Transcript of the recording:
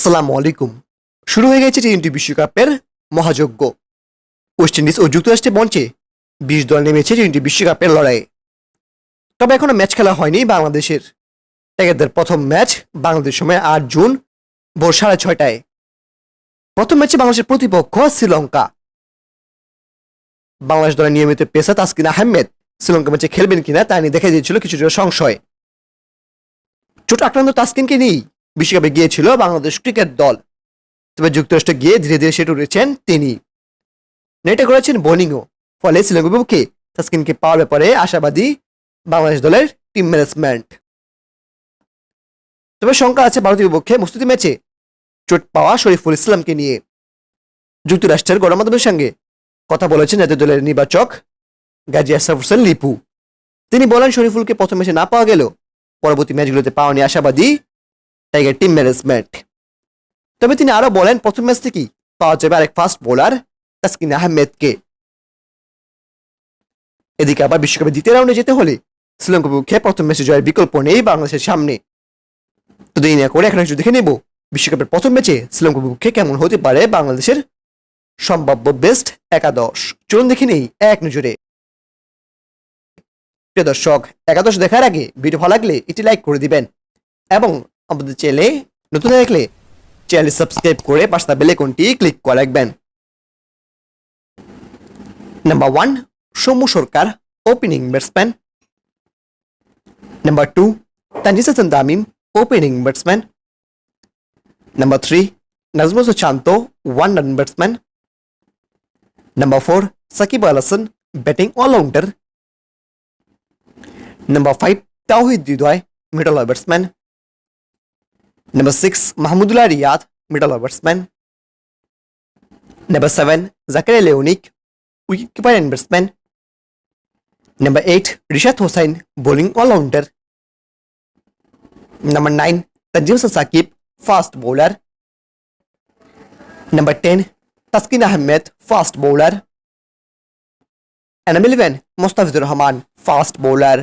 আসসালামু আলাইকুম। শুরু হয়ে গেছে টি-20 বিশ্বকাপের মহাযজ্ঞ। ওয়েস্ট ইন্ডিজ ও যুক্তরাষ্ট্রের মঞ্চে 20 দল নেমেছে টি-20 বিশ্বকাপের লড়াইয়ে। তবে এখনো ম্যাচ খেলা হয়নি বাংলাদেশের। টাইগারদের প্রথম ম্যাচ বাংলাদেশ সময় 8 জুন ভোর 6:30টায়। প্রথম ম্যাচে বাংলাদেশের প্রতিপক্ষ শ্রীলঙ্কা। বাংলাদেশ দলের নিয়মিত পেসার তাসকিন আহমেদ শ্রীলঙ্কা ম্যাচে খেলবেন কিনা তা নিয়ে দেখা দিয়েছিল কিছুটা সংশয়। চোট আক্রান্ত তাসকিনকে নিয়েই বিশ্বকাপে গিয়েছিল বাংলাদেশ ক্রিকেট দল। তবে যুক্তরাষ্ট্রে গিয়ে ধীরে ধীরে সেটে উঠেছেন তিনি। নেটে করেছেন বোলিংও। ফলে শ্রীলঙ্কার বিপক্ষে তাসকিনকে পাওয়ার ব্যাপারে আশাবাদী বাংলাদেশ দলের টিম ম্যানেজমেন্ট। তবে শঙ্কা আছে ভারতের বিপক্ষে প্রস্তুতি ম্যাচে চোট পাওয়া শরীফুল ইসলামকে নিয়ে। যুক্তরাষ্ট্রের গণমাধ্যমের সঙ্গে কথা বলেছেন জাতীয় দলের নির্বাচক গাজী আশরাফ হোসেন লিপু। তিনি বলেন, শরীফুলকে প্রথম ম্যাচে না পাওয়া গেলেও পরবর্তী ম্যাচগুলোতে পাওয়া নিয়ে আশাবাদী টাইগার টিম ম্যানেজমেন্ট। তবে তিনি আরো বলেন, প্রথম ম্যাচ থেকেই পাওয়া যাবে আরেক ফাস্ট বোলার তাসকিন আহমেদকে। এদিকে আবার বিশ্বকাপে দ্বিতীয় রাউন্ডে যেতে হলে শ্রীলঙ্কার বিপক্ষে প্রথম ম্যাচে জয়ের বিকল্প নেই বাংলাদেশের সামনে। তো দেরি না করে এখন একটু দেখে নেব বিশ্বকাপের প্রথম ম্যাচে শ্রীলঙ্কার বিপক্ষে কেমন হতে পারে বাংলাদেশের সম্ভাব্য বেস্ট একাদশ। চলুন দেখে নেই এক নজরে। প্রিয় দর্শক, একাদশ দেখার আগে ভিডিও ভালো লাগলে এটি লাইক করে দিবেন এবং আমাদের চ্যানেলে নতুন দেখলে চ্যানেল সাবস্ক্রাইব করে পাশে বেল আইকনটি ক্লিক করে রাখবেন। Number 1 Soumya Sarkar, opening batsman. Number 2 Tanzid Hasan Tamim, opening batsman. Number 3 Najmul Hossain Shanto, one run batsman. Number 4 Shakib Al Hasan, batting allrounder. Number 5 Towhid Hridoy, middle order batsman. Number 6 Mahmudullah Riyad, middle order batsman. Number 7 Zakaria Leonik, wicketkeeper and batsman. Number 8 Rishad Hossain, bowling all-rounder. Number 9 Tanzim Hasan Sakib, fast bowler. Number 10 Taskin Ahmed, fast bowler. And number 11 Mustafizur Rahman, fast bowler.